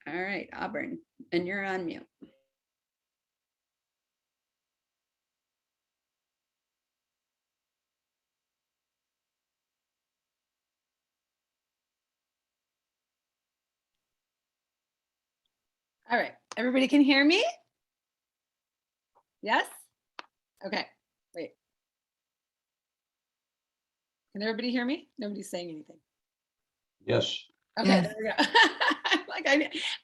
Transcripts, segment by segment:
All right, Auburn, and you're on mute. All right, everybody can hear me? Yes? Okay, wait. Can everybody hear me? Nobody's saying anything. Yes. Okay, Yes. there we go. Like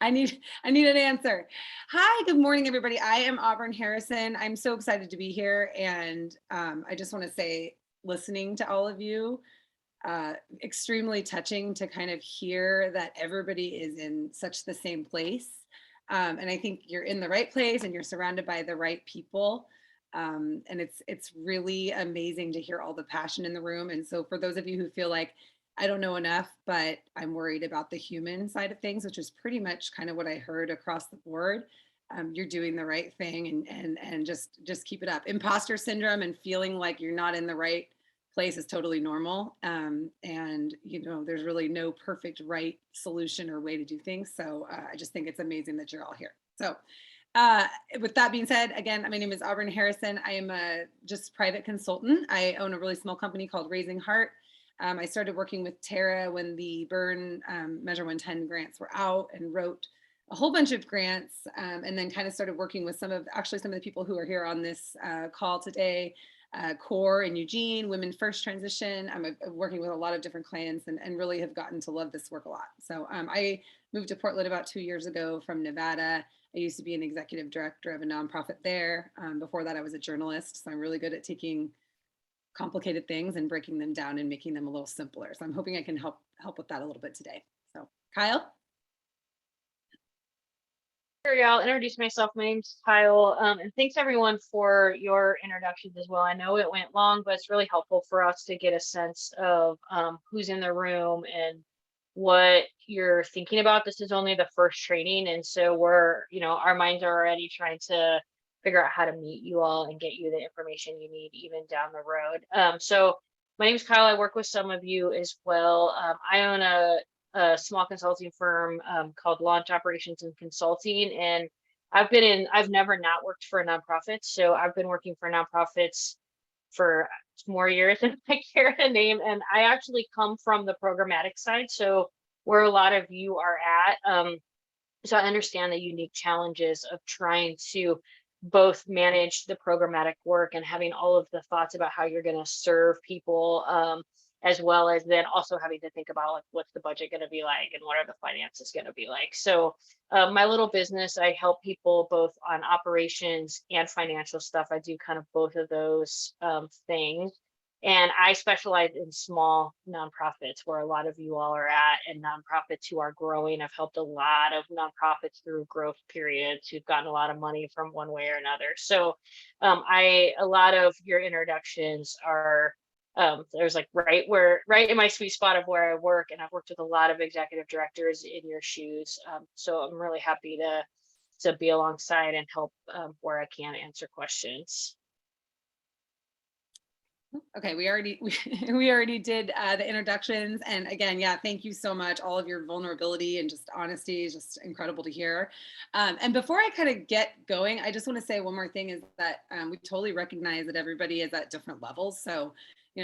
I need an answer. Hi, good morning, everybody. I am Auburn Harrison. I'm so excited to be here, and I just want to say, listening to all of you, extremely touching to kind of hear that everybody is in such the same place. And I think you're in the right place and you're surrounded by the right people. And it's really amazing to hear all the passion in the room. And so for those of you who feel like I don't know enough, but I'm worried about the human side of things, which is pretty much kind of what I heard across the board. You're doing the right thing, and just keep it up. Imposter syndrome and feeling like you're not in the right place is totally normal. And there's really no perfect right solution or way to do things. So I just think it's amazing that you're all here. So uh, with that being said, again, my name is Auburn Harrison. I am a just private consultant. I own a really small company called Raising Heart. I started working with Tara when the Burn Measure 110 grants were out, and wrote a whole bunch of grants, and then kind of started working with some of the people who are here on this call today. Core in Eugene, Women First Transition. I'm working with a lot of different clients, and really have gotten to love this work a lot. So I moved to Portland about 2 years ago from Nevada. I used to be an executive director of a nonprofit there. Before that, I was a journalist. So I'm really good at taking complicated things and breaking them down and making them a little simpler. So I'm hoping I can help with that a little bit today. So Kyle? Sure, yeah, I'll introduce myself. My name's Kyle, and thanks everyone for your introductions as well. I know it went long, but it's really helpful for us to get a sense of who's in the room and what you're thinking about. This is only the first training, and so our minds are already trying to figure out how to meet you all and get you the information you need even down the road. So my name's Kyle. I work with some of you as well. I own a small consulting firm called Launch Operations and Consulting. And I've never not worked for a nonprofit. So I've been working for nonprofits for more years than I care to name. And I actually come from the programmatic side. So where a lot of you are at. So I understand the unique challenges of trying to both manage the programmatic work and having all of the thoughts about how you're going to serve people, as well as then also having to think about like what's the budget going to be like and what are the finances going to be like. So my little business, I help people both on operations and financial stuff. I do kind of both of those things. And I specialize in small nonprofits where a lot of you all are at, and nonprofits who are growing. I've helped a lot of nonprofits through growth periods who've gotten a lot of money from one way or another. So a lot of your introductions are there's like right in my sweet spot of where I work, and I've worked with a lot of executive directors in your shoes. So I'm really happy to be alongside and help where I can answer questions. Okay, we already did the introductions, and again, yeah, thank you so much. All of your vulnerability and just honesty is just incredible to hear. And before I kind of get going, I just want to say one more thing: is that we totally recognize that everybody is at different levels. So,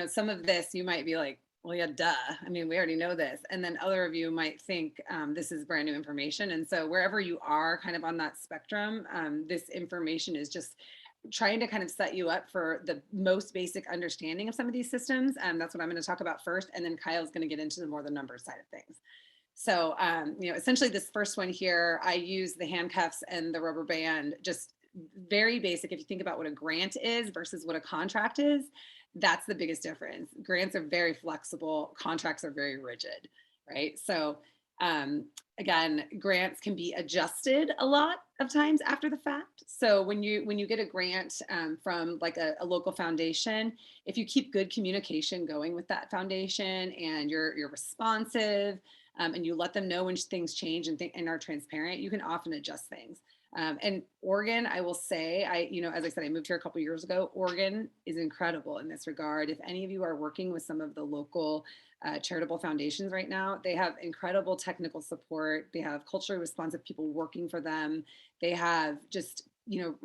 some of this you might be like, well, yeah, duh. I mean, we already know this, and then other of you might think this is brand new information. And so, wherever you are, kind of on that spectrum, this information is just trying to kind of set you up for the most basic understanding of some of these systems. That's what I'm going to talk about first. And then Kyle's going to get into the more the numbers side of things. So, essentially this first one here, I use the handcuffs and the rubber band, just very basic. If you think about what a grant is versus what a contract is, that's the biggest difference. Grants are very flexible, contracts are very rigid, right? So again, grants can be adjusted a lot of times after the fact. So when you get a grant from like a local foundation, if you keep good communication going with that foundation and you're responsive and you let them know when things change and are transparent, you can often adjust things. And Oregon, I will say, as I said, I moved here a couple years ago. Oregon is incredible in this regard. If any of you are working with some of the local charitable foundations right now, they have incredible technical support. They have culturally responsive people working for them. They have just,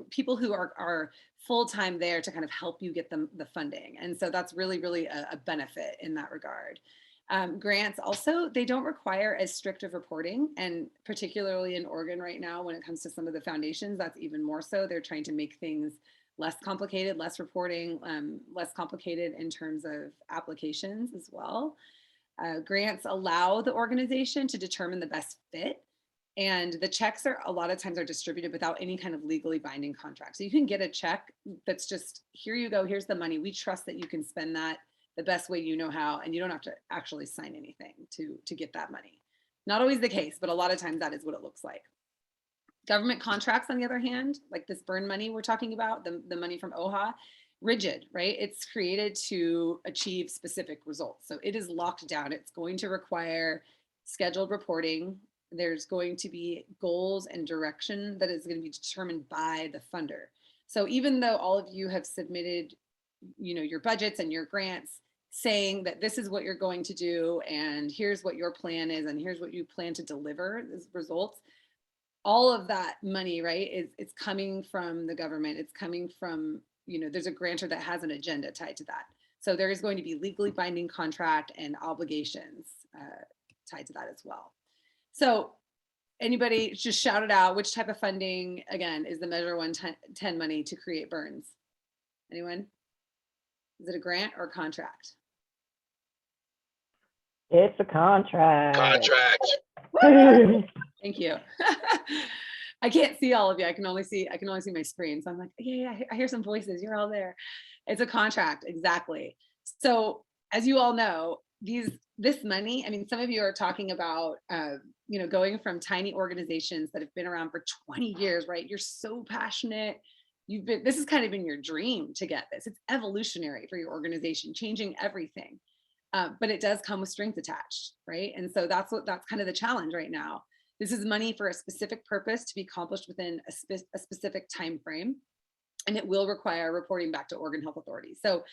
people who are full-time there to kind of help you get them the funding. And so that's really, really a benefit in that regard. Grants also, they don't require as strict of reporting, and particularly in Oregon right now, when it comes to some of the foundations, that's even more so. They're trying to make things less complicated, less reporting, less complicated in terms of applications as well. Grants allow the organization to determine the best fit, and the checks are a lot of times are distributed without any kind of legally binding contract. So you can get a check that's just, here you go, here's the money. We trust that you can spend that the best way you know how, and you don't have to actually sign anything to get that money. Not always the case, but a lot of times that is what it looks like. Government contracts, on the other hand, like this burn money we're talking about, the money from OHA, rigid, right? It's created to achieve specific results. So it is locked down. It's going to require scheduled reporting. There's going to be goals and direction that is going to be determined by the funder. So even though all of you have submitted your budgets and your grants saying that this is what you're going to do, and here's what your plan is, and here's what you plan to deliver as results, all of that money, right, it's coming from the government. It's coming from, there's a grantor that has an agenda tied to that. So there is going to be legally binding contract and obligations tied to that as well. So anybody just shout it out, which type of funding, again, is the Measure 110 money to create burns? Anyone? Is it a grant or a contract? It's a contract. Thank you. I can't see all of you. I can only see my screen. So I'm like, yeah, I hear some voices. You're all there. It's a contract, exactly. So as you all know, this money, I mean, some of you are talking about, going from tiny organizations that have been around for 20 years, right? You're so passionate. This has kind of been your dream to get this. It's evolutionary for your organization, changing everything. But it does come with strings attached, right? And so that's kind of the challenge right now. This is money for a specific purpose to be accomplished within a specific time frame, and it will require reporting back to Oregon Health Authority. So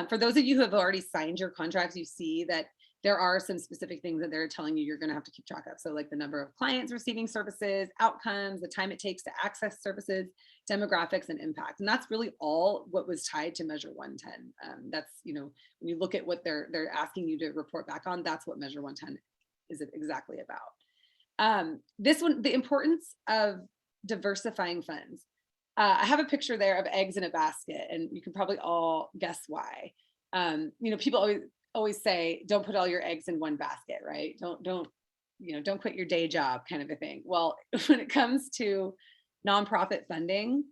for those of you who have already signed your contracts, you see that there are some specific things that they're telling you you're going to have to keep track of. So like the number of clients receiving services, outcomes, the time it takes to access services, demographics, and impact. And that's really all what was tied to Measure 110. That's, when you look at what they're asking you to report back on, that's what Measure 110 is exactly about. This one, the importance of diversifying funds. I have a picture there of eggs in a basket, and you can probably all guess why. People always say, don't put all your eggs in one basket, right? Don't quit your day job, kind of a thing. Well, when it comes to nonprofit funding,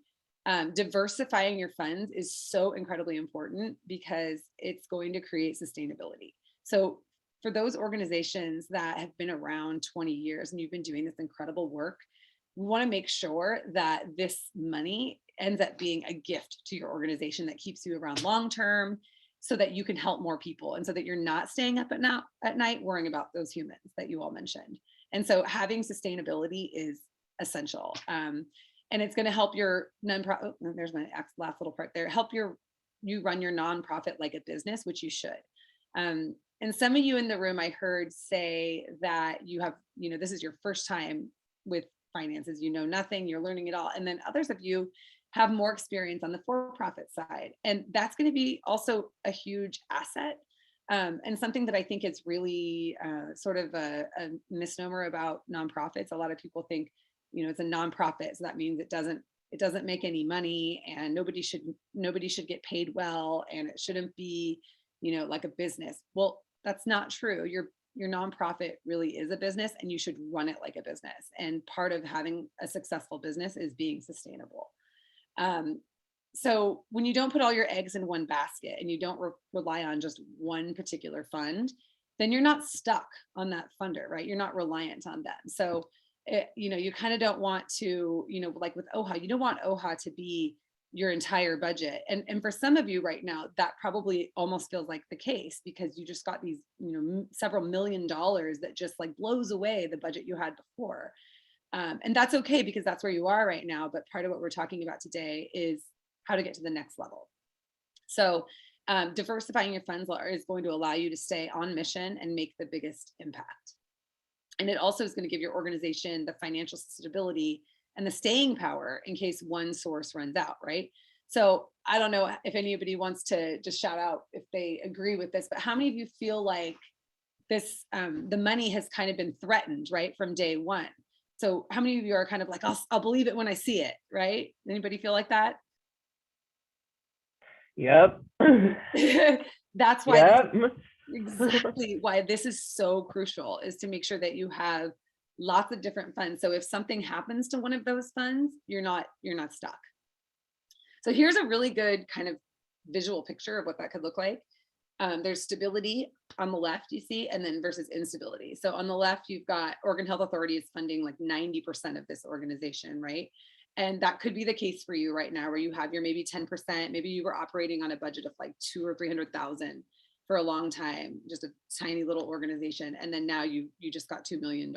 diversifying your funds is so incredibly important because it's going to create sustainability. So for those organizations that have been around 20 years and you've been doing this incredible work, we want to make sure that this money ends up being a gift to your organization that keeps you around long term, so that you can help more people, and so that you're not staying up at night worrying about those humans that you all mentioned. And so having sustainability is essential. And it's going to help your nonprofit. Oh, there's my last little part there. Help you run your nonprofit like a business, which you should. And some of you in the room, I heard say that you have, this is your first time with finances, nothing, you're learning it all. And then others of you have more experience on the for-profit side. And that's going to be also a huge asset. And something that I think is really sort of a misnomer about nonprofits. A lot of people think, it's a nonprofit, so that means it doesn't make any money, and nobody should get paid well, and it shouldn't be, like a business. Well, that's not true. Your nonprofit really is a business, and you should run it like a business. And part of having a successful business is being sustainable. So when you don't put all your eggs in one basket and you don't rely on just one particular fund, then you're not stuck on that funder, right? You're not reliant on them. So, you kind of don't want to, like with OHA, you don't want OHA to be your entire budget. And for some of you right now, that probably almost feels like the case, because you just got these, several $1 million that just like blows away the budget you had before. And that's okay because that's where you are right now. But part of what we're talking about today is how to get to the next level. So diversifying your funds is going to allow you to stay on mission and make the biggest impact. And it also is going to give your organization the financial stability and the staying power in case one source runs out, right? So I don't know if anybody wants to just shout out if they agree with this, but how many of you feel like this, the money has kind of been threatened, right, from day one? So how many of you are kind of like, I'll believe it when I see it, right? Anybody feel like that? Yep. That's why Yep. exactly why this is so crucial, is to make sure that you have lots of different funds. So if something happens to one of those funds, you're not stuck. So here's a really good kind of visual picture of what that could look like. There's stability on the left, you see, and then versus instability. So on the left, you've got Oregon Health Authority is funding like 90% of this organization, right? And that could be the case for you right now, where you have your maybe 10%, maybe you were operating on a budget of like 200,000 or 300,000 for a long time, just a tiny little organization. And then now you just got $2 million.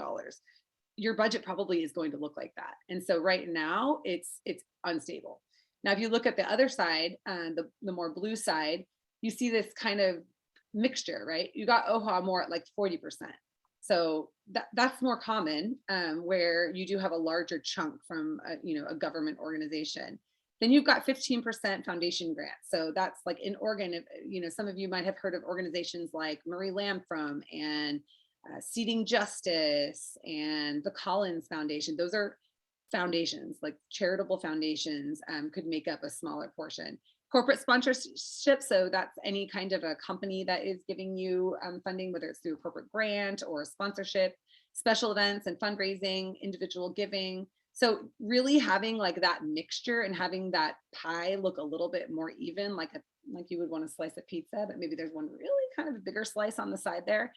Your budget probably is going to look like that. And so right now it's unstable. Now, if you look at the other side, the more blue side, you see this kind of mixture, right? You got OHA more at like 40%. So that's more common, where you do have a larger chunk from a government organization. Then you've got 15% foundation grants. So that's like in Oregon, some of you might have heard of organizations like Marie Lamfrom and Seeding Justice and the Collins Foundation. Those are foundations, like charitable foundations, could make up a smaller portion. Corporate sponsorship, so that's any kind of a company that is giving you funding, whether it's through a corporate grant or a sponsorship, special events and fundraising, individual giving. So really having like that mixture and having that pie look a little bit more even, like you would want to slice a pizza, but maybe there's one really kind of a bigger slice on the side there,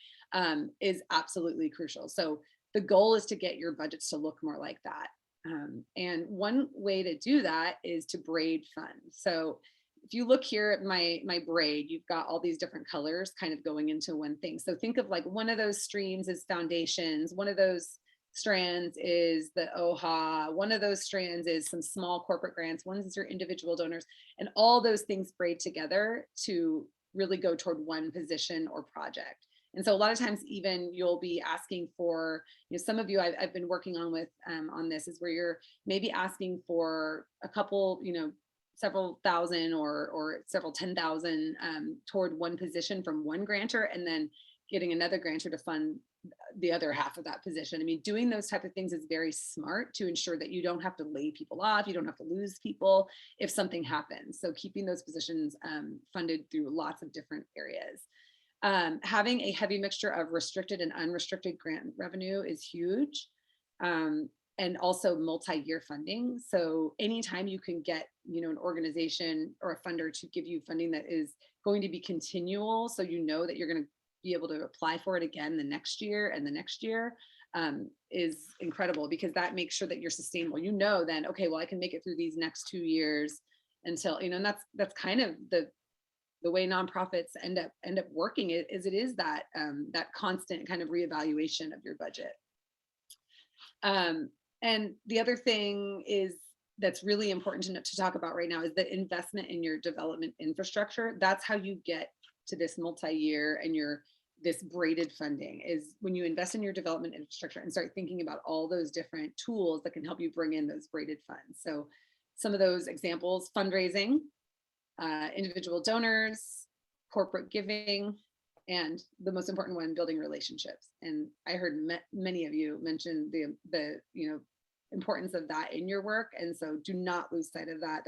is absolutely crucial. So the goal is to get your budgets to look more like that. And one way to do that is to braid funds. So if you look here at my braid, you've got all these different colors kind of going into one thing. So think of like one of those streams is foundations, one of those strands is the OHA, one of those strands is some small corporate grants, one is your individual donors, and all those things braid together to really go toward one position or project. And so a lot of times even you'll be asking for, some of you I've been working on with on this is where you're maybe asking for a couple, several thousand or several 10,000 toward one position from one grantor, and then getting another grantor to fund the other half of that position. I mean, doing those type of things is very smart to ensure that you don't have to lay people off, you don't have to lose people if something happens. So keeping those positions funded through lots of different areas. Having a heavy mixture of restricted and unrestricted grant revenue is huge. And also multi-year funding. So anytime you can get, an organization or a funder to give you funding that is going to be continual, so you know that you're going to be able to apply for it again the next year and the next year, is incredible, because that makes sure that you're sustainable. Then, okay, well, I can make it through these next 2 years until, and that's kind of the way nonprofits end up working, it is that that constant kind of reevaluation of your budget. And the other thing is that's really important to talk about right now is the investment in your development infrastructure. That's how you get to this multi-year and this braided funding, is when you invest in your development infrastructure and start thinking about all those different tools that can help you bring in those braided funds. So some of those examples: fundraising, individual donors, corporate giving, and the most important one, building relationships. And I heard many of you mention the importance of that in your work. And so do not lose sight of that.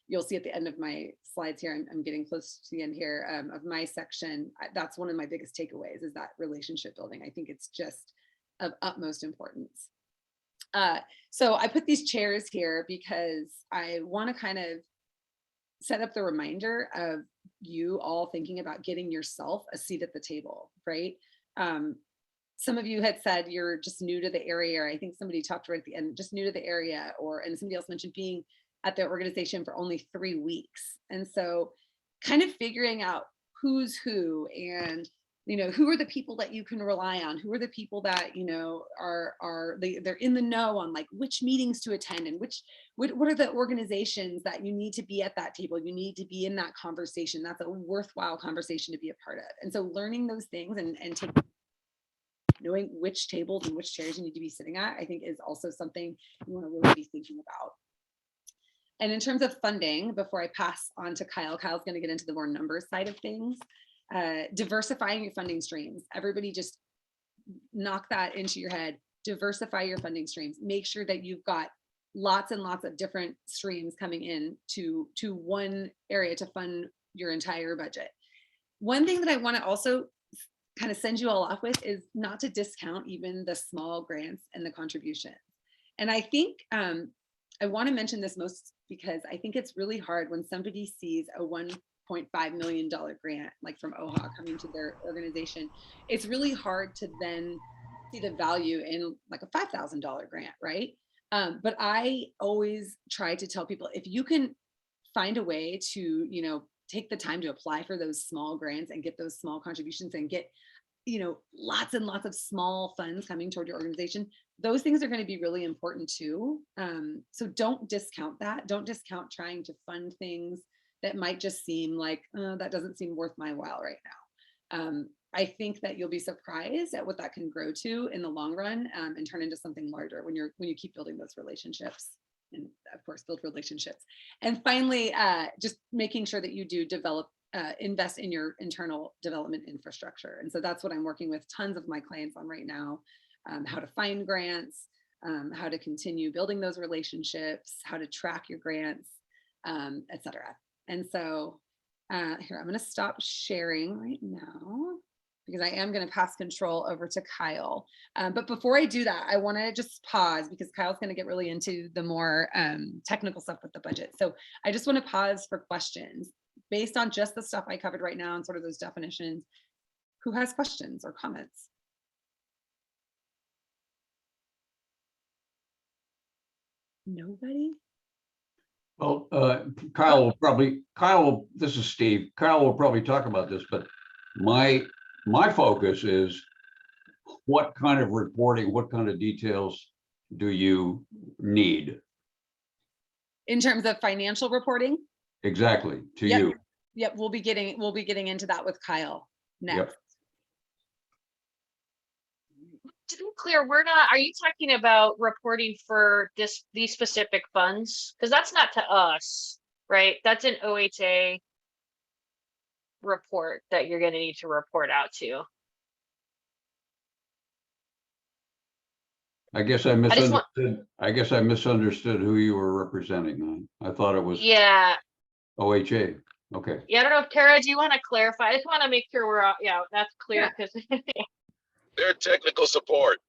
You'll see at the end of my slides here, I'm getting close to the end here of my section. That's one of my biggest takeaways, is that relationship building. I think it's just of utmost importance. So I put these chairs here because I want to kind of set up the reminder of you all thinking about getting yourself a seat at the table, right? Some of you had said you're just new to the area, or I think somebody talked right at the end, just new to the area, and somebody else mentioned being at the organization for only 3 weeks. And so kind of figuring out who's who and who are the people that you can rely on? Who are the people that, they're in the know on like which meetings to attend and what are the organizations that you need to be at that table? You need to be in that conversation. That's a worthwhile conversation to be a part of. And so learning those things and knowing which tables and which chairs you need to be sitting at, I think is also something you want to really be thinking about. And in terms of funding, before I pass on to Kyle's going to get into the more numbers side of things. Diversifying your funding streams. Everybody just knock that into your head. Diversify your funding streams. Make sure that you've got lots and lots of different streams coming in to one area to fund your entire budget. One thing that I want to also kind of send you all off with is not to discount even the small grants and the contributions. And I think I want to mention this most because I think it's really hard when somebody sees a $1.5 million grant like from OHA coming to their organization. It's really hard to then see the value in like a $5,000 grant, right? But I always try to tell people, if you can find a way to, take the time to apply for those small grants and get those small contributions and get, lots and lots of small funds coming toward your organization, those things are going to be really important too. So don't discount that. Don't discount trying to fund things that might just seem like, that doesn't seem worth my while right now. I think that you'll be surprised at what that can grow to in the long run and turn into something larger when you keep building those relationships. And of course, build relationships. And finally, just making sure that you do invest in your internal development infrastructure. And so that's what I'm working with tons of my clients on right now, how to find grants, how to continue building those relationships, how to track your grants, et cetera. And so here, I'm going to stop sharing right now because I am going to pass control over to Kyle. But before I do that, I want to just pause because Kyle's going to get really into the more technical stuff with the budget. So I just want to pause for questions based on just the stuff I covered right now and sort of those definitions. Who has questions or comments? Nobody? Well, this is Steve. Kyle will probably talk about this, but my focus is what kind of reporting, what kind of details do you need? In terms of financial reporting? Exactly, to Yep. you. Yep, we'll be getting into that with Kyle next. Yep. To be clear, are you talking about reporting for these specific funds? Because that's not to us, right? That's an OHA report that you're going to need to report out to. I guess I misunderstood who you were representing. I thought it was OHA. Okay. Yeah, I don't know if Tara, do you want to clarify? I just want to make sure we're out. Yeah, that's clear because They're technical support.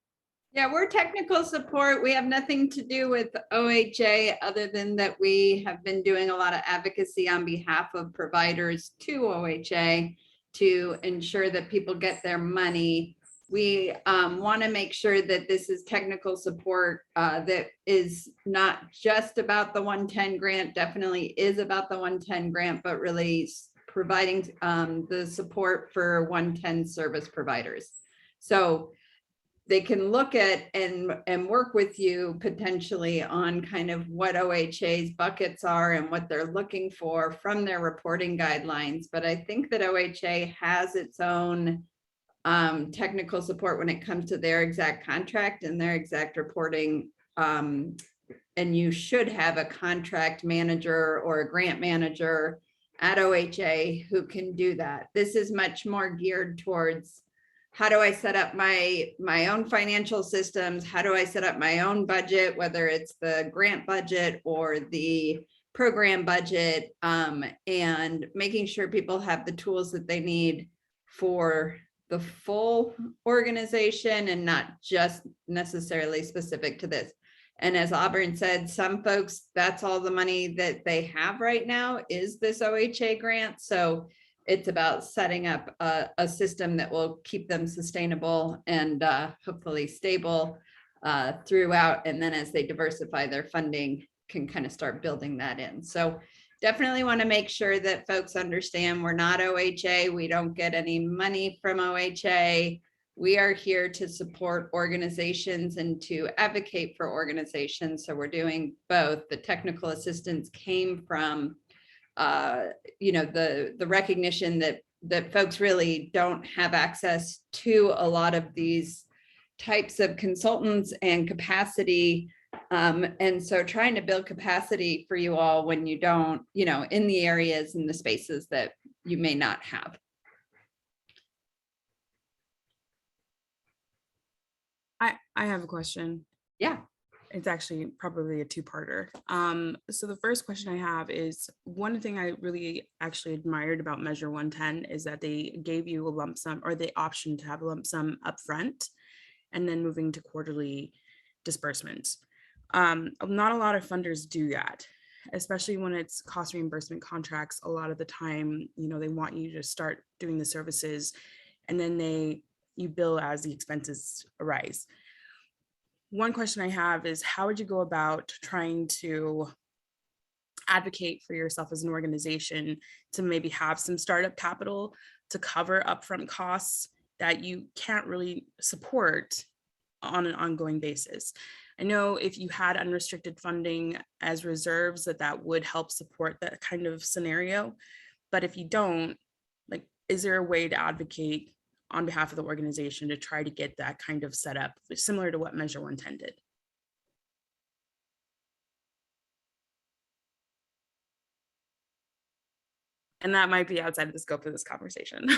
Yeah, we're technical support. We have nothing to do with OHA other than that we have been doing a lot of advocacy on behalf of providers to OHA to ensure that people get their money. We want to make sure that this is technical support that is not just about the 110 grant, definitely is about the 110 grant, but really providing the support for 110 service providers. So they can look at and work with you potentially on kind of what OHA's buckets are and what they're looking for from their reporting guidelines. But I think that OHA has its own technical support when it comes to their exact contract and their exact reporting. And you should have a contract manager or a grant manager at OHA who can do that. This is much more geared towards how do I set up my own financial systems? How do I set up my own budget, whether it's the grant budget or the program budget, and making sure people have the tools that they need for the full organization and not just necessarily specific to this. And as Auburn said, some folks, that's all the money that they have right now is this OHA grant. So it's about setting up a system that will keep them sustainable and hopefully stable throughout. And then as they diversify their funding, can kind of start building that in. So definitely want to make sure that folks understand we're not OHA. We don't get any money from OHA. We are here to support organizations and to advocate for organizations. So we're doing both. The technical assistance came from, the recognition that folks really don't have access to a lot of these types of consultants and capacity. And so trying to build capacity for you all when you don't, in the areas and the spaces that you may not have. I have a question. Yeah. It's actually probably a two-parter. So the first question I have is, one thing I really actually admired about Measure 110 is that they gave you a lump sum, or the option to have a lump sum upfront and then moving to quarterly disbursements. Not a lot of funders do that, especially when it's cost reimbursement contracts. A lot of the time, they want you to start doing the services and then you bill as the expenses arise. One question I have is, how would you go about trying to advocate for yourself as an organization to maybe have some startup capital to cover upfront costs that you can't really support on an ongoing basis? I know if you had unrestricted funding as reserves, that would help support that kind of scenario. But if you don't, is there a way to advocate on behalf of the organization to try to get that kind of set up, similar to what Measure 110 did? And that might be outside of the scope of this conversation.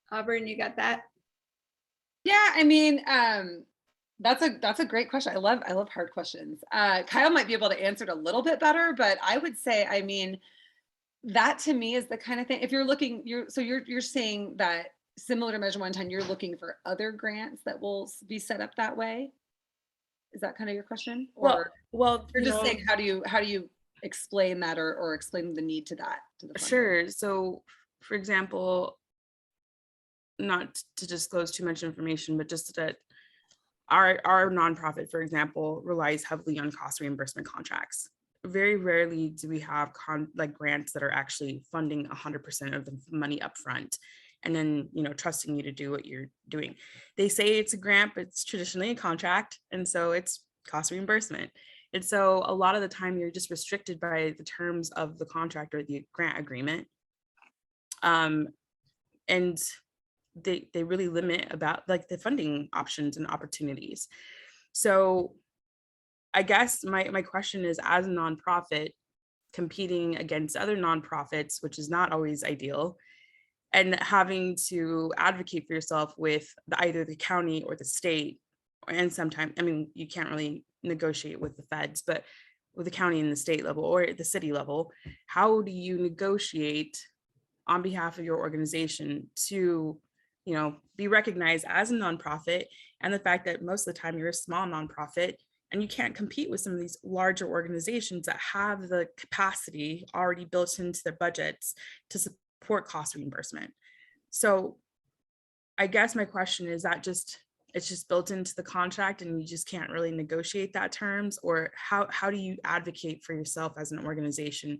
Auburn, you got that? Yeah, I mean, that's a great question. I love hard questions. Kyle might be able to answer it a little bit better, but I would say, I mean, that to me is the kind of thing, if you're looking, you're saying that similar to Measure 110, you're looking for other grants that will be set up that way. Is that kind of your question? Or well, you're just saying, how do you explain that or explain the need to that? To the funder? Sure. So for example, not to disclose too much information, but just that our nonprofit, for example, relies heavily on cost reimbursement contracts. Very rarely do we have grants that are actually funding 100% of the money up front and then trusting you to do what you're doing. They say it's a grant, but it's traditionally a contract, and so it's cost reimbursement. And so a lot of the time you're just restricted by the terms of the contract or the grant agreement. And they really limit about the funding options and opportunities. So I guess my question is, as a nonprofit competing against other nonprofits, which is not always ideal, and having to advocate for yourself with either the county or the state, and sometimes, I mean, you can't really negotiate with the feds, but with the county and the state level or the city level, how do you negotiate on behalf of your organization to be recognized as a nonprofit, and the fact that most of the time you're a small nonprofit and you can't compete with some of these larger organizations that have the capacity already built into their budgets to support cost reimbursement? So I guess my question is, that it's just built into the contract and you just can't really negotiate that terms? Or how do you advocate for yourself as an organization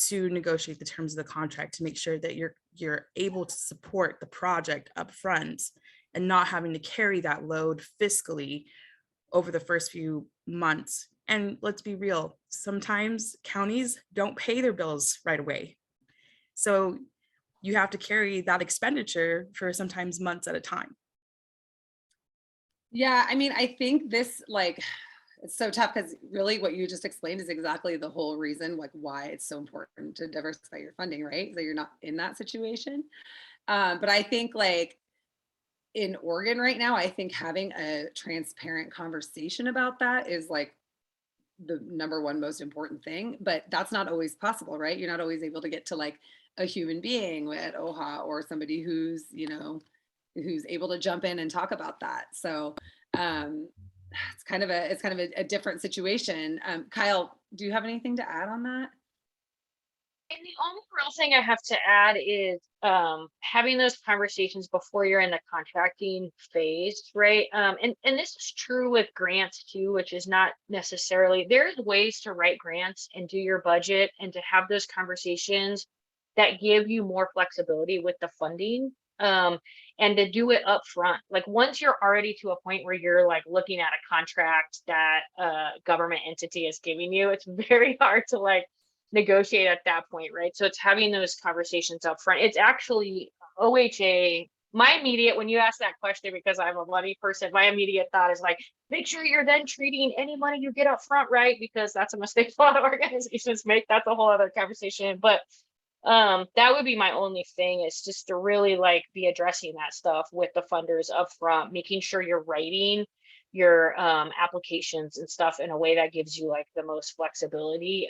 to negotiate the terms of the contract to make sure that you're able to support the project up front and not having to carry that load fiscally over the first few months? And let's be real, sometimes counties don't pay their bills right away. So you have to carry that expenditure for sometimes months at a time. Yeah, I mean, I think this, it's so tough, because really what you just explained is exactly the whole reason why it's so important to diversify your funding, right? So you're not in that situation. But I think in Oregon right now, I think having a transparent conversation about that is the number one most important thing, but that's not always possible, right? You're not always able to get to a human being at OHA or somebody who's able to jump in and talk about that. So it's kind of a different situation. Kyle, do you have anything to add on that? And the only real thing I have to add is having those conversations before you're in the contracting phase, right? And this is true with grants too, which is not necessarily, there's ways to write grants and do your budget and to have those conversations that give you more flexibility with the funding. And to do it up front. Like once you're already to a point where you're like looking at a contract that a government entity is giving you, it's very hard to like negotiate at that point, right? So it's having those conversations up front. It's actually OHA. My immediate, when you ask that question, because I'm a money person, my immediate thought is like, make sure you're then treating any money you get up front, right? Because that's a mistake a lot of organizations make. That's a whole other conversation. But that would be my only thing, is just to really like be addressing that stuff with the funders up front, making sure you're writing your applications and stuff in a way that gives you like the most flexibility.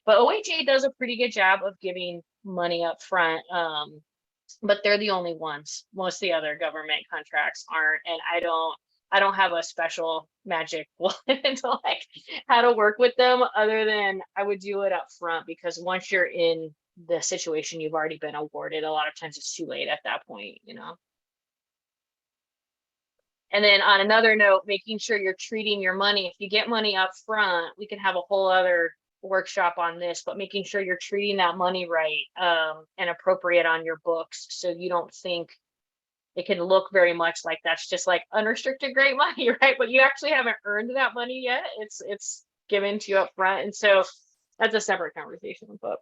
But OHA does a pretty good job of giving money up front, but they're the only ones. Most of the other government contracts aren't, and I don't have a special magic bullet to like how to work with them, other than I would do it up front, because once you're in the situation you've already been awarded, a lot of times it's too late at that point, you know. And then on another note, making sure you're treating your money, if you get money up front, we can have a whole other workshop on this, but making sure you're treating that money right, and appropriate on your books, so you don't think it can look very much like that's just like unrestricted great money, right? But you actually haven't earned that money yet. It's given to you up front. And so that's a separate conversation, but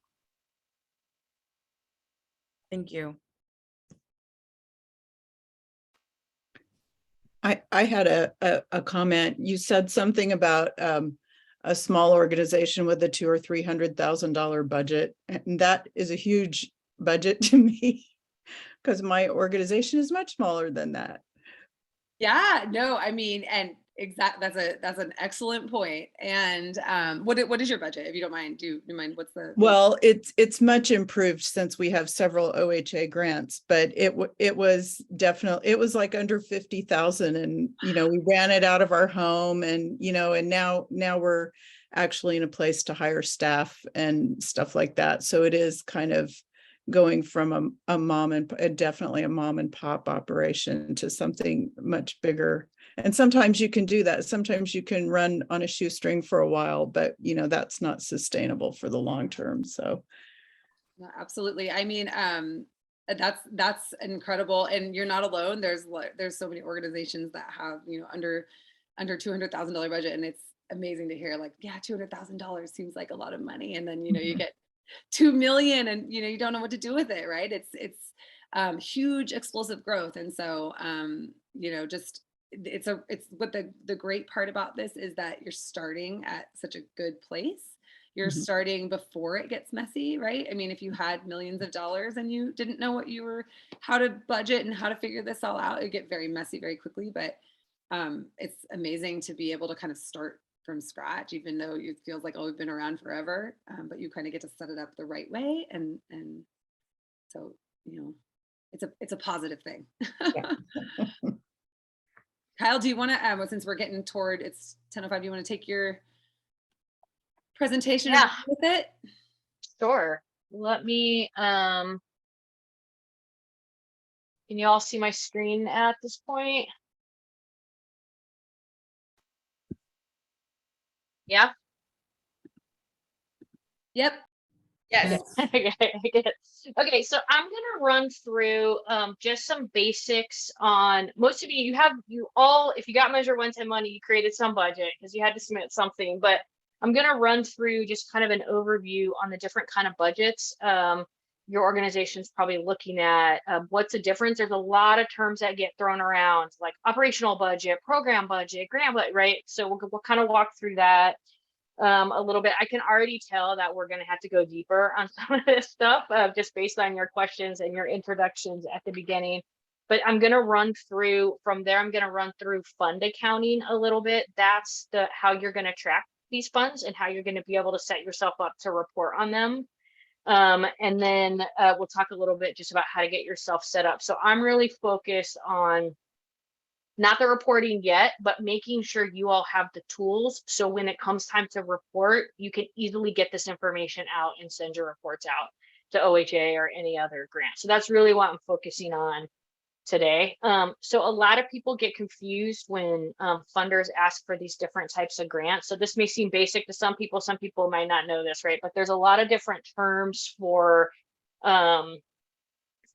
Thank you. I had a comment. You said something about a small organization with a $200,000 or $300,000 budget, and that is a huge budget to me because my organization is much smaller than that. Yeah, no, I mean, and that's an excellent point. And what is your budget, if you don't mind? Do you mind, what's the Well, it's much improved since we have several OHA grants, but it was definitely, it was like under 50,000, and we ran it out of our home, and and now we're actually in a place to hire staff and stuff like that. So it is kind of going from definitely a mom and pop operation to something much bigger. And sometimes you can do that. Sometimes you can run on a shoestring for a while, but that's not sustainable for the long term. So No, absolutely. I mean, that's incredible, and you're not alone. There's so many organizations that have under $200,000 budget, and it's amazing to hear like, yeah, $200,000 seems like a lot of money, and then you get 2 million, and you don't know what to do with it, right? It's huge explosive growth, and so just it's what the great part about this is that you're starting at such a good place. You're Mhm. starting before it gets messy, right? I mean, if you had millions of dollars and you didn't know how to budget and how to figure this all out, it'd get very messy very quickly. But it's amazing to be able to kind of start from scratch, even though it feels like, oh, we've been around forever. But you kind of get to set it up the right way, and so it's a positive thing. Yeah. Kyle, do you want to, since we're getting toward, it's 10:05, do you want to take your presentation and yeah, run with it? sure. Let me, can you all see my screen at this point? Yeah. Yep. Yes. Okay, so I'm gonna run through just some basics on, most of you all, if you got Measure 110 money, you created some budget because you had to submit something, but I'm gonna run through just kind of an overview on the different kind of budgets your organization's probably looking at. What's the difference? There's a lot of terms that get thrown around, like operational budget, program budget, grant budget, right? So we'll kind of walk through that a little bit. I can already tell that we're going to have to go deeper on some of this stuff just based on your questions and your introductions at the beginning. But I'm going to run through from there. I'm going to run through fund accounting a little bit. That's how you're going to track these funds and how you're going to be able to set yourself up to report on them. And then we'll talk a little bit just about how to get yourself set up. So I'm really focused on not the reporting yet, but making sure you all have the tools. So when it comes time to report, you can easily get this information out and send your reports out to OHA or any other grant. So that's really what I'm focusing on today. So a lot of people get confused when funders ask for these different types of grants. So this may seem basic to some people might not know this, right? But there's a lot of different terms for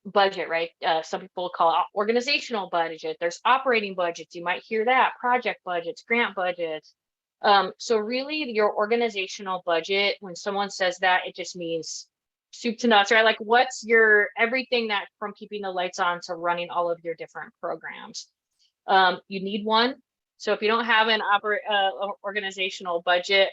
budget, right? Some people call it organizational budget. There's operating budgets. You might hear that, project budgets, grant budgets. So really your organizational budget, when someone says that, it just means soup to nuts, right? Like what's your everything that from keeping the lights on to running all of your different programs. You need one. So if you don't have an organizational budget,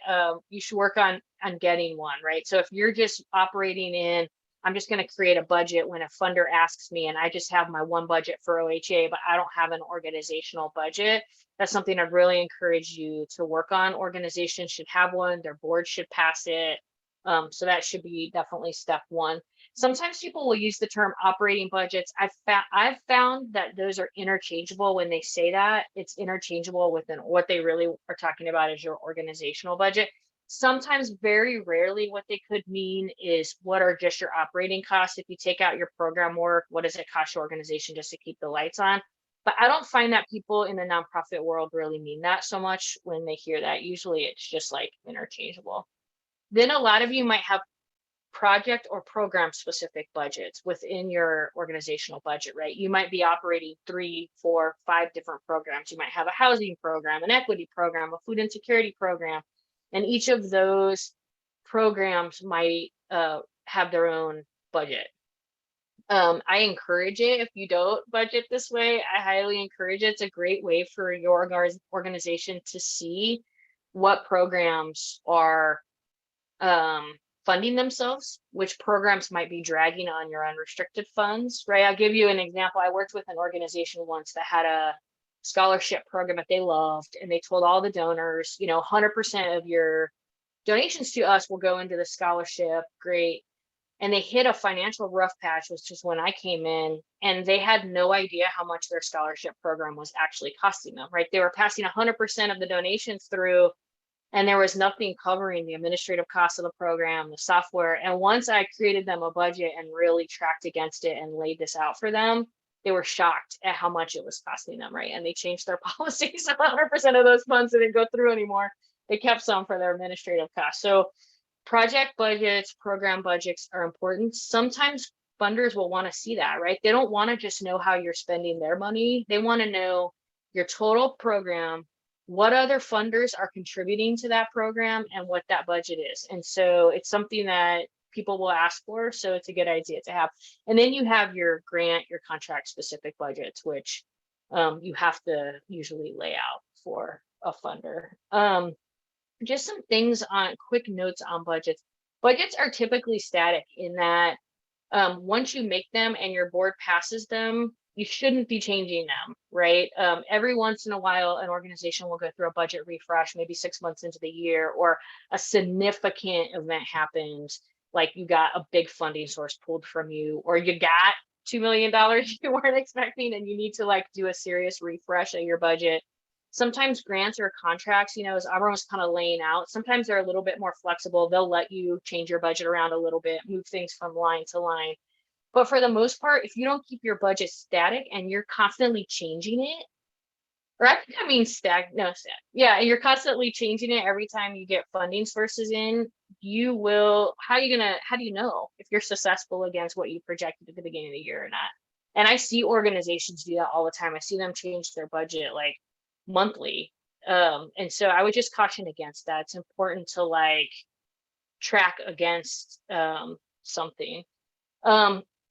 you should work on getting one, right? So if you're just operating in, I'm just going to create a budget when a funder asks me, and I just have my one budget for OHA, but I don't have an organizational budget. That's something I'd really encourage you to work on. Organizations should have one, their board should pass it. So that should be definitely step one. Sometimes people will use the term operating budgets. I've found that those are interchangeable when they say that. It's interchangeable within what they really are talking about is your organizational budget. Sometimes, very rarely, what they could mean is what are just your operating costs. If you take out your program work, what does it cost your organization just to keep the lights on? But I don't find that people in the nonprofit world really mean that so much when they hear that. Usually it's just like interchangeable. Then a lot of you might have project or program specific budgets within your organizational budget, right? You might be operating 3, 4, 5 different programs. You might have a housing program, an equity program, a food insecurity program, and each of those programs might have their own budget. I encourage it. If you don't budget this way, I highly encourage it. It's a great way for your organization to see what programs are funding themselves, which programs might be dragging on your unrestricted funds, right? I'll give you an example. I worked with an organization once that had a scholarship program that they loved, and they told all the donors, 100% of your donations to us will go into the scholarship. Great. And they hit a financial rough patch, which is when I came in, and they had no idea how much their scholarship program was actually costing them, right? They were passing 100% of the donations through, and there was nothing covering the administrative costs of the program, the software. And once I created them a budget and really tracked against it and laid this out for them, they were shocked at how much it was costing them, right? And they changed their policies. 100% of those funds didn't go through anymore. They kept some for their administrative costs. So project budgets, program budgets are important. Sometimes funders will want to see that, right? They don't want to just know how you're spending their money. They want to know your total program, what other funders are contributing to that program, and what that budget is. And so it's something that people will ask for. So it's a good idea to have. And then you have your grant, your contract specific budgets, which you have to usually lay out for a funder. Just some things on quick notes on budgets. Budgets are typically static in that once you make them and your board passes them, you shouldn't be changing them, right? Every once in a while, an organization will go through a budget refresh, maybe 6 months into the year, or a significant event happens, like you got a big funding source pulled from you, or you got $2 million you weren't expecting, and you need to like do a serious refresh of your budget. Sometimes grants or contracts, as Auburn was kind of laying out, sometimes they're a little bit more flexible. They'll let you change your budget around a little bit, move things from line to line. But for the most part, if you don't keep your budget static and you're constantly changing it, or I think I mean yeah, you're constantly changing it every time you get funding sources in, how do you know if you're successful against what you projected at the beginning of the year or not? And I see organizations do that all the time. I see them change their budget like monthly. And so I would just caution against that. It's important to like track against something.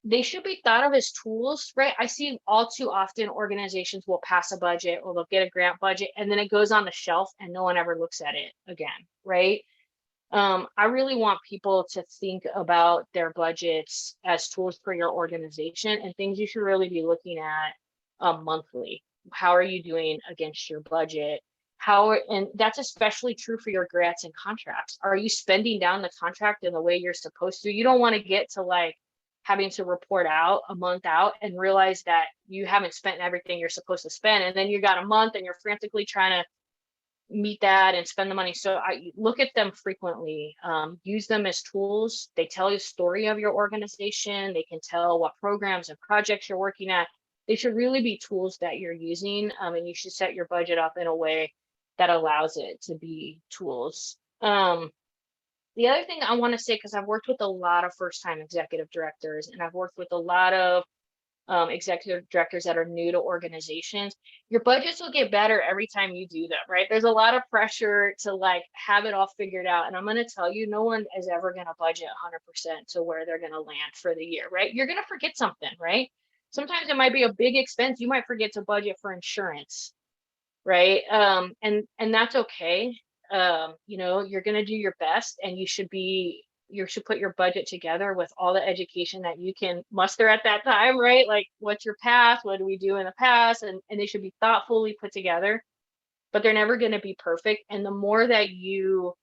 They should be thought of as tools, right? I see all too often organizations will pass a budget or they'll get a grant budget and then it goes on the shelf and no one ever looks at it again, right? I really want people to think about their budgets as tools for your organization and things you should really be looking at monthly. How are you doing against your budget? And that's especially true for your grants and contracts. Are you spending down the contract in the way you're supposed to? You don't want to get to like having to report out a month out and realize that you haven't spent everything you're supposed to spend. And then you got a month and you're frantically trying to meet that and spend the money. So I look at them frequently, use them as tools. They tell you a story of your organization. They can tell what programs and projects you're working at. They should really be tools that you're using, and you should set your budget up in a way that allows it to be tools. The other thing I want to say, because I've worked with a lot of first-time executive directors, and I've worked with a lot of executive directors that are new to organizations, your budgets will get better every time you do them, right? There's a lot of pressure to like have it all figured out. And I'm going to tell you, no one is ever going to budget 100% to where they're going to land for the year, right? You're going to forget something, right? Sometimes it might be a big expense. You might forget to budget for insurance, right? And that's okay. You know, you're going to do your best, and you should put your budget together with all the education that you can muster at that time, right? Like, what's your past? What do we do in the past? And they should be thoughtfully put together, but they're never going to be perfect. And the more that you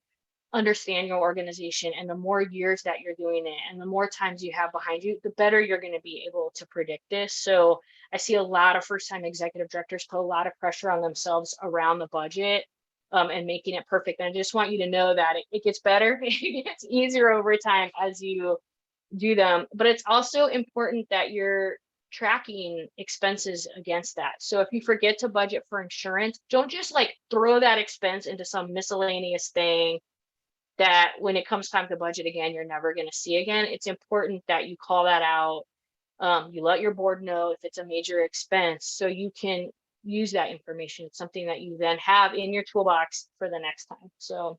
understand your organization and the more years that you're doing it and the more times you have behind you, the better you're going to be able to predict this. So I see a lot of first-time executive directors put a lot of pressure on themselves around the budget. And making it perfect. And I just want you to know that it gets better. It gets easier over time as you do them. But it's also important that you're tracking expenses against that. So if you forget to budget for insurance, don't just like throw that expense into some miscellaneous thing that when it comes time to budget again, you're never going to see again. It's important that you call that out. You let your board know if it's a major expense so you can use that information. It's something that you then have in your toolbox for the next time. So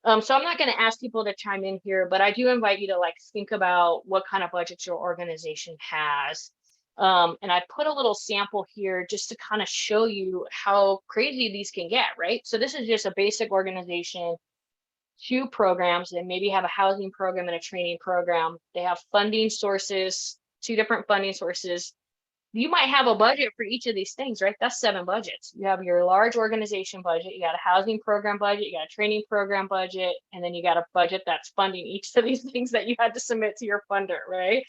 I'm not going to ask people to chime in here, but I do invite you to like think about what kind of budgets your organization has. And I put a little sample here just to kind of show you how crazy these can get, right? So this is just a basic organization, 2 programs. They maybe have a housing program and a training program. They have funding sources, 2 different funding sources. You might have a budget for each of these things, right? That's 7 budgets. You have your large organization budget, you got a housing program budget, you got a training program budget, and then you got a budget that's funding each of these things that you had to submit to your funder, right?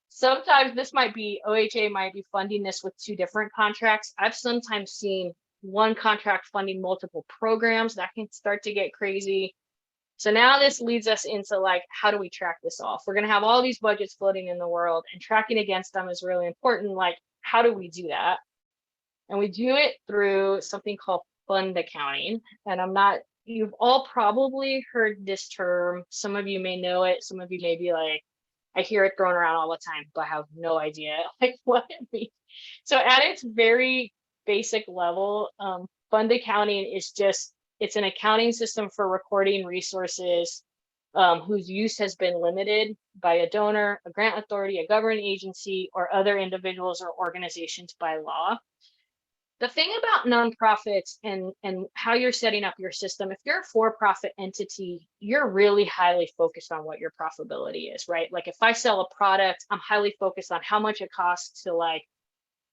Sometimes this might be, OHA might be funding this with 2 different contracts. I've sometimes seen one contract funding multiple programs. That can start to get crazy. So now this leads us into like, how do we track this off? We're going to have all these budgets floating in the world, and tracking against them is really important. Like, how do we do that? And we do it through something called fund accounting. And you've all probably heard this term. Some of you may know it. Some of you may be like, I hear it thrown around all the time, but I have no idea like what it means. So at its very basic level, fund accounting is it's an accounting system for recording resources whose use has been limited by a donor, a grant authority, a government agency, or other individuals or organizations by law. The thing about nonprofits and how you're setting up your system, if you're a for-profit entity, you're really highly focused on what your profitability is, right? Like if I sell a product, I'm highly focused on how much it costs to like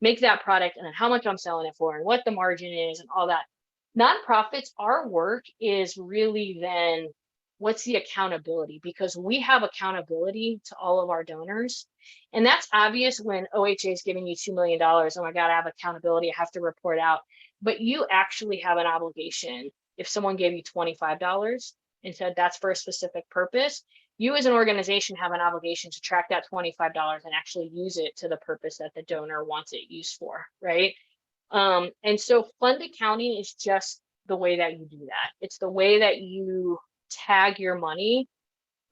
make that product and then how much I'm selling it for and what the margin is and all that. Nonprofits, our work is really then what's the accountability, because we have accountability to all of our donors. And that's obvious when OHA is giving you $2 million. Oh my God, I have accountability. I have to report out. But you actually have an obligation. If someone gave you $25 and said that's for a specific purpose, you as an organization have an obligation to track that $25 and actually use it to the purpose that the donor wants it used for, right? And so fund accounting is just the way that you do that. It's the way that you tag your money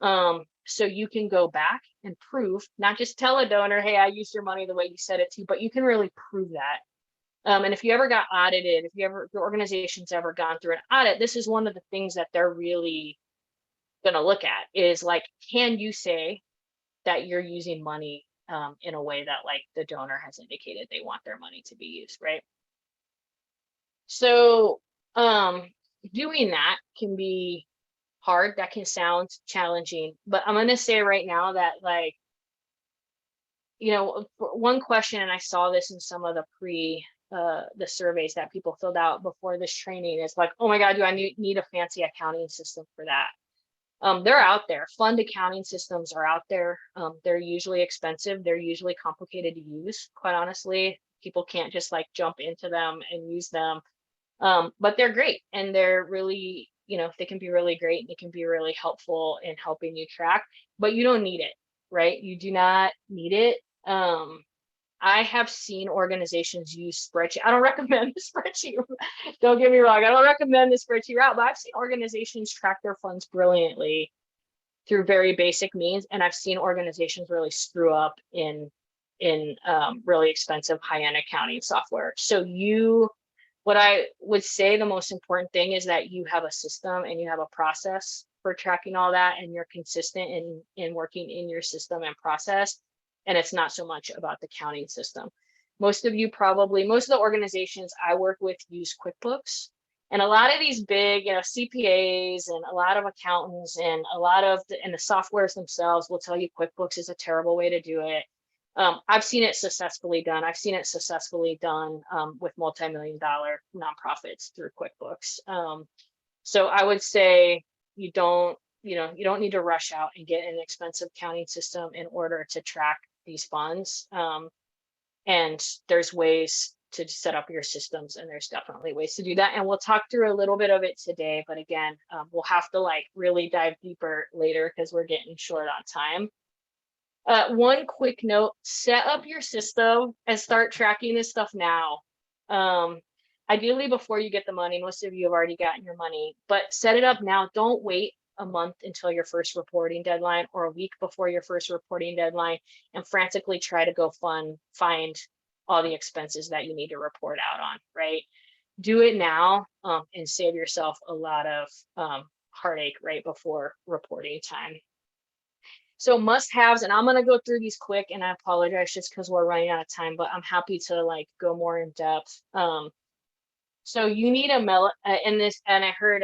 so you can go back and prove, not just tell a donor, hey, I used your money the way you said it to, but you can really prove that. And if you ever got audited, if your organization's ever gone through an audit, this is one of the things that they're really going to look at is like, can you say that you're using money in a way that like the donor has indicated they want their money to be used, right? So doing that can be hard. That can sound challenging, but I'm going to say right now that like, one question, and I saw this in some of the surveys that people filled out before this training, is like, oh my God, do I need a fancy accounting system for that? They're out there. Fund accounting systems are out there. They're usually expensive. They're usually complicated to use, quite honestly. People can't just like jump into them and use them. But they're great, and they're really, they can be really great, and they can be really helpful in helping you track, but you don't need it, right? You do not need it. I have seen organizations use spreadsheet. I don't recommend the spreadsheet. Don't get me wrong. I don't recommend the spreadsheet route, but I've seen organizations track their funds brilliantly through very basic means. And I've seen organizations really screw up in really expensive high-end accounting software. So what I would say the most important thing is that you have a system and you have a process for tracking all that, and you're consistent in working in your system and process. And it's not so much about the counting system. Most of the organizations I work with use QuickBooks. And a lot of these big, CPAs and a lot of accountants and the softwares themselves will tell you QuickBooks is a terrible way to do it. I've seen it successfully done. I've seen it successfully done with multi-million-dollar nonprofits through QuickBooks. So I would say you don't need to rush out and get an expensive counting system in order to track these funds. And there's ways to set up your systems, and there's definitely ways to do that. And we'll talk through a little bit of it today, but again, we'll have to like really dive deeper later because we're getting short on time. One quick note, set up your system and start tracking this stuff now. Ideally before you get the money. Most of you have already gotten your money, but set it up now. Don't wait a month until your first reporting deadline or a week before your first reporting deadline and frantically try to go find all the expenses that you need to report out on, right? Do it now and save yourself a lot of heartache right before reporting time. So must-haves, and I'm going to go through these quick, and I apologize just because we're running out of time, but I'm happy to like go more in depth. So you need and I heard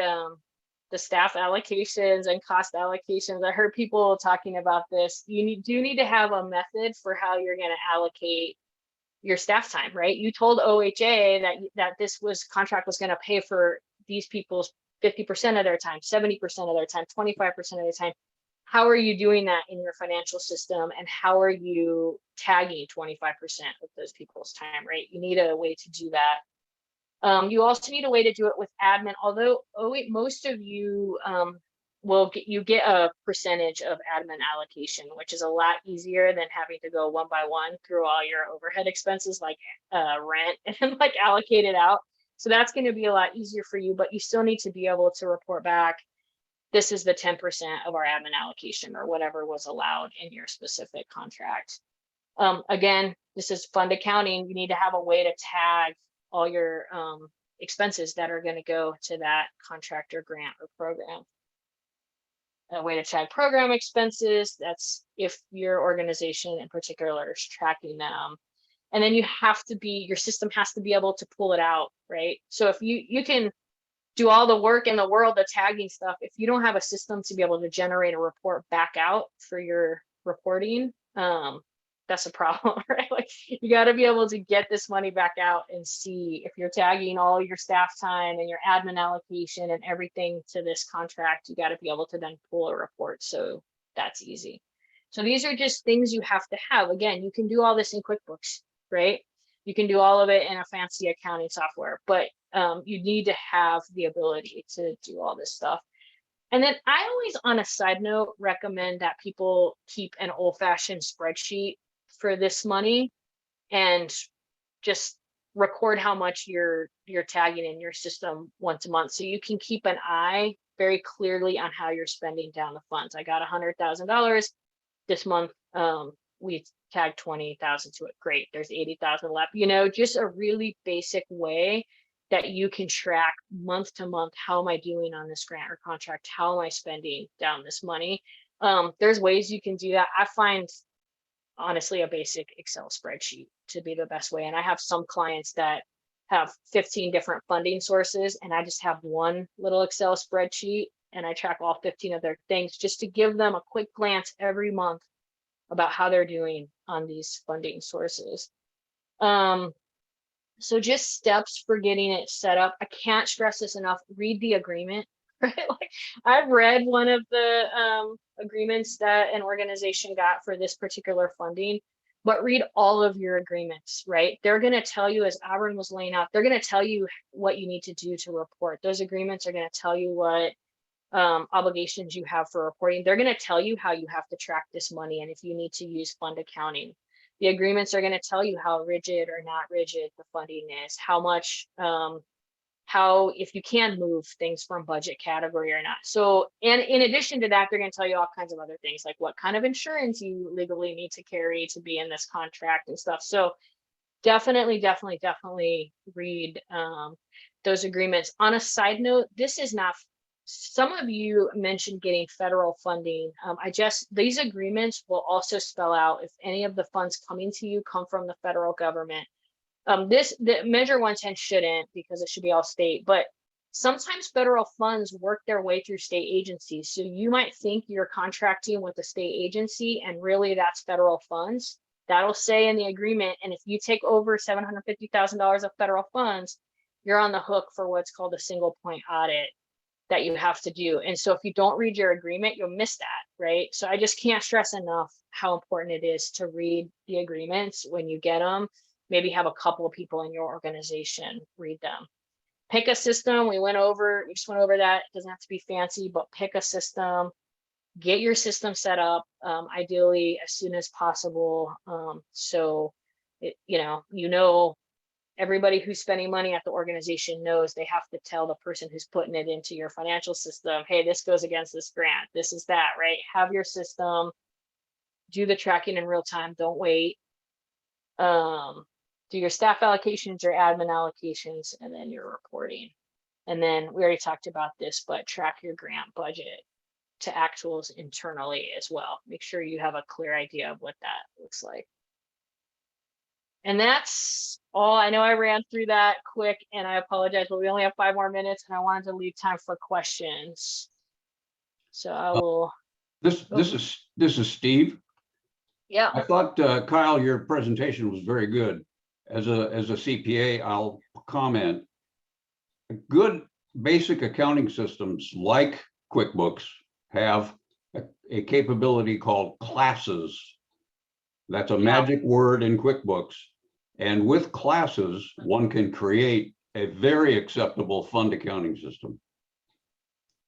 the staff allocations and cost allocations. I heard people talking about this. You do need to have a method for how you're going to allocate your staff time, right? You told OHA that this contract was going to pay for these people's 50% of their time, 70% of their time, 25% of their time. How are you doing that in your financial system, and how are you tagging 25% of those people's time, right? You need a way to do that. You also need a way to do it with admin, although most of you get a percentage of admin allocation, which is a lot easier than having to go one by one through all your overhead expenses like rent and like allocate it out. So that's going to be a lot easier for you, but you still need to be able to report back, this is the 10% of our admin allocation or whatever was allowed in your specific contract. Again, this is fund accounting. You need to have a way to tag all your expenses that are going to go to that contract or grant or program. A way to tag program expenses, that's if your organization in particular is tracking them. And then your system has to be able to pull it out, right? So if you can do all the work in the world of tagging stuff, if you don't have a system to be able to generate a report back out for your reporting, that's a problem, right? Like you got to be able to get this money back out and see if you're tagging all your staff time and your admin allocation and everything to this contract. You got to be able to then pull a report. So that's easy. So these are just things you have to have. Again, you can do all this in QuickBooks, right? You can do all of it in a fancy accounting software, but you need to have the ability to do all this stuff. And then I always, on a side note, recommend that people keep an old-fashioned spreadsheet for this money and just record how much you're tagging in your system once a month, so you can keep an eye very clearly on how you're spending down the funds. I got $100,000 this month. We tagged 20,000 to it. Great. There's 80,000 left. Just a really basic way that you can track month to month. How am I doing on this grant or contract? How am I spending down this money? There's ways you can do that. I find honestly a basic Excel spreadsheet to be the best way. And I have some clients that have 15 different funding sources, and I just have one little Excel spreadsheet and I track all 15 of their things just to give them a quick glance every month about how they're doing on these funding sources. So just steps for getting it set up. I can't stress this enough. Read the agreement. right? Like I've read one of the agreements that an organization got for this particular funding, but read all of your agreements, right? They're going to tell you, as Auburn was laying out, they're going to tell you what you need to do to report. Those agreements are going to tell you what obligations you have for reporting. They're going to tell you how you have to track this money and if you need to use fund accounting. The agreements are going to tell you how rigid or not rigid the funding is, how much, how if you can move things from budget category or not. So, and in addition to that, they're going to tell you all kinds of other things, like what kind of insurance you legally need to carry to be in this contract and stuff. So definitely read those agreements. On a side note, this is not, some of you mentioned getting federal funding. These agreements will also spell out if any of the funds coming to you come from the federal government. The Measure 110 shouldn't, because it should be all state, but sometimes federal funds work their way through state agencies. So you might think you're contracting with a state agency and really that's federal funds. That'll say in the agreement, and if you take over $750,000 of federal funds, you're on the hook for what's called a single point audit that you have to do. And so if you don't read your agreement, you'll miss that, right? So I just can't stress enough how important it is to read the agreements when you get them. Maybe have a couple of people in your organization read them. Pick a system. We just went over that. It doesn't have to be fancy, but pick a system. Get your system set up, ideally as soon as possible. So, everybody who's spending money at the organization knows they have to tell the person who's putting it into your financial system, hey, this goes against this grant. This is that, right? Have your system, do the tracking in real time. Don't wait. Do your staff allocations, your admin allocations, and then your reporting. And then we already talked about this, but track your grant budget to actuals internally as well. Make sure you have a clear idea of what that looks like. And that's all. I know I ran through that quick and I apologize, but we only have 5 more minutes and I wanted to leave time for questions. So I will. This is Steve. Yeah. I thought, Kyle, your presentation was very good. As a CPA, I'll comment. Good basic accounting systems like QuickBooks have a capability called classes. That's a magic word in QuickBooks. And with classes, one can create a very acceptable fund accounting system.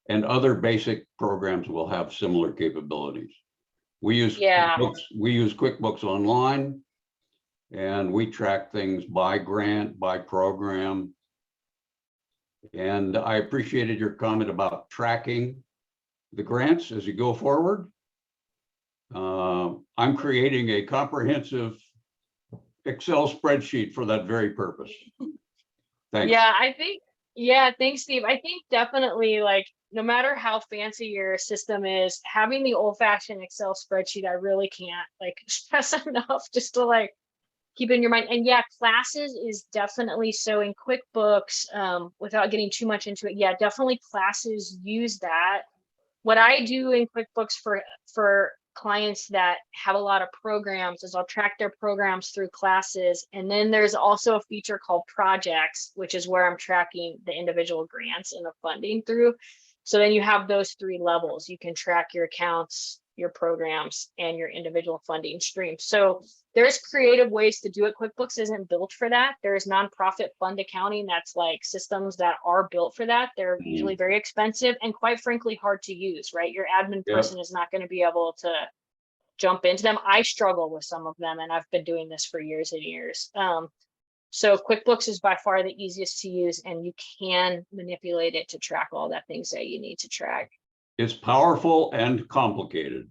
And other basic programs will have similar capabilities. We use QuickBooks Online, and we track things by grant, by program. And I appreciated your comment about tracking the grants as you go forward. I'm creating a comprehensive Excel spreadsheet for that very purpose. Thanks. Yeah, thanks, Steve. I think definitely, like, no matter how fancy your system is, having the old-fashioned Excel spreadsheet, I really can't stress enough just to keep in your mind. And yeah, classes is definitely so in QuickBooks, without getting too much into it. Yeah, definitely classes use that. What I do in QuickBooks for clients that have a lot of programs is I'll track their programs through classes. And then there's also a feature called projects, which is where I'm tracking the individual grants and the funding through. So then you have those 3 levels. You can track your accounts, your programs, and your individual funding streams. So there's creative ways to do it. QuickBooks isn't built for that. There's nonprofit fund accounting that's like systems that are built for that. They're usually very expensive and quite frankly hard to use, right? Your admin person is not going to be able to jump into them. I struggle with some of them and I've been doing this for years and years. So QuickBooks is by far the easiest to use and you can manipulate it to track all the things that you need to track. It's powerful and complicated.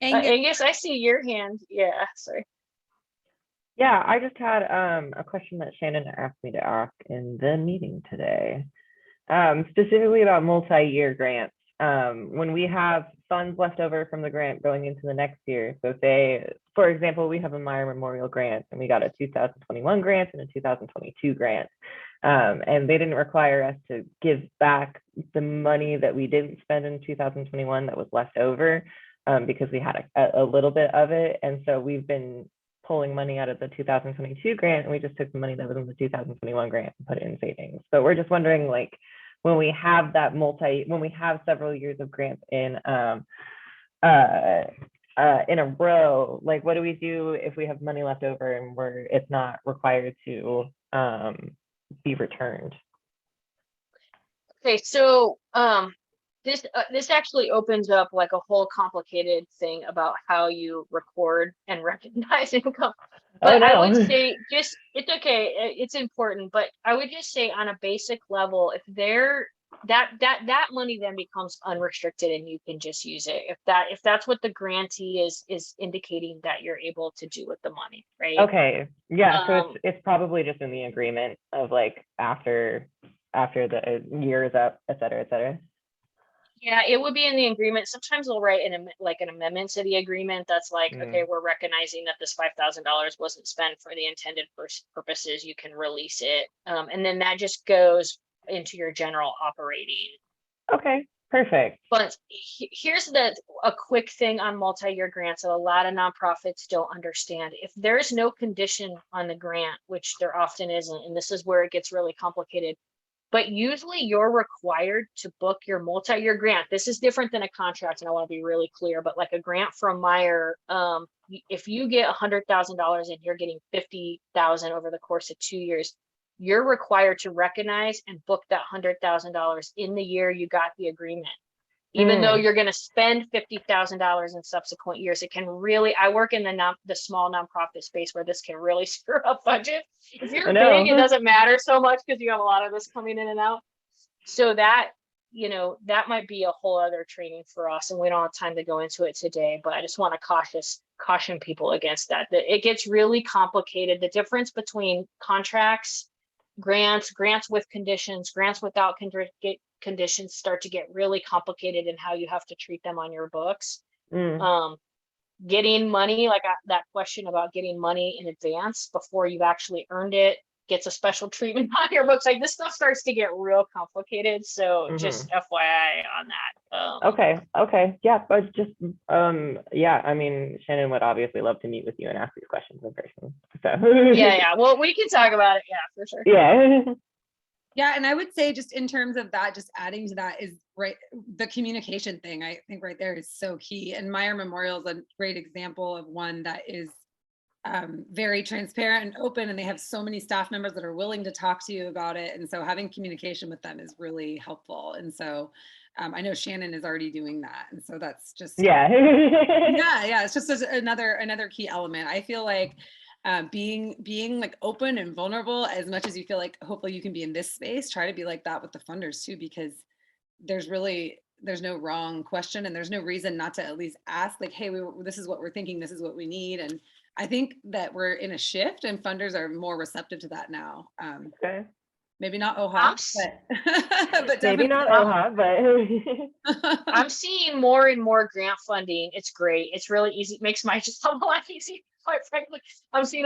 Angus, I see your hand. Yeah, sorry. Yeah, I just had a question that Shannon asked me to ask in the meeting today, specifically about multi-year grants. When we have funds left over from the grant going into the next year, so say, for example, we have a Meyer Memorial grant and we got a 2021 grant and a 2022 grant, and they didn't require us to give back the money that we didn't spend in 2021 that was left over, because we had a little bit of it. And so we've been pulling money out of the 2022 grant, and we just took the money that was in the 2021 grant and put it in savings. So we're just wondering, like, when we have several years of grants in a row, like, what do we do if we have money left over and it's not required to be returned? Okay, so this actually opens up like a whole complicated thing about how you record and recognize income. But I would say it's okay, it's important, but I would just say on a basic level, if that money then becomes unrestricted and you can just use it if that's what the grantee is indicating that you're able to do with the money, right? Okay, yeah, so it's probably just in the agreement of like after the year is up, et cetera, et cetera. Yeah, it would be in the agreement. Sometimes they'll write an amendment to the agreement that's like, okay, we're recognizing that this $5,000 wasn't spent for the intended purposes. You can release it, and then that just goes into your general operating. Okay, perfect. But here's a quick thing on multi-year grants that a lot of nonprofits don't understand. If there's no condition on the grant, which there often isn't, and this is where it gets really complicated, but usually you're required to book your multi-year grant. This is different than a contract, and I want to be really clear, but like a grant from Meyer, if you get $100,000 and you're getting $50,000 over the course of 2 years, you're required to recognize and book that $100,000 in the year you got the agreement. Even though you're going to spend $50,000 in subsequent years, it can really, I work in the small nonprofit space where this can really screw up budget. If you're big, it doesn't matter so much because you have a lot of this coming in and out. So that, that might be a whole other training for us, and we don't have time to go into it today, but I just want to caution people against that it gets really complicated. The difference between contracts, grants with conditions, grants without conditions start to get really complicated in how you have to treat them on your books. Getting money, like that question about getting money in advance before you've actually earned it, gets a special treatment on your books. Like, this stuff starts to get real complicated. So just FYI on that. Okay. Yeah, but just, yeah, I mean, Shannon would obviously love to meet with you and ask these questions in person. So yeah. Well, we can talk about it. Yeah, for sure. Yeah. Yeah, and I would say just in terms of that, just adding to that is the communication thing. I think right there is so key. And Meyer Memorial is a great example of one that is very transparent and open, and they have so many staff members that are willing to talk to you about it. And so having communication with them is really helpful. And so I know Shannon is already doing that. And so that's just, yeah, it's just another key element. I feel like being like open and vulnerable as much as you feel like hopefully you can be in this space, try to be like that with the funders too, because there's no wrong question, and there's no reason not to at least ask, like, hey, this is what we're thinking, this is what we need. And I think that we're in a shift, and funders are more receptive to that now. Okay. Maybe not OHA, but maybe not OHA, but I'm seeing more and more grant funding. It's great. It's really easy. It makes my job a lot easier, quite frankly. I'm seeing a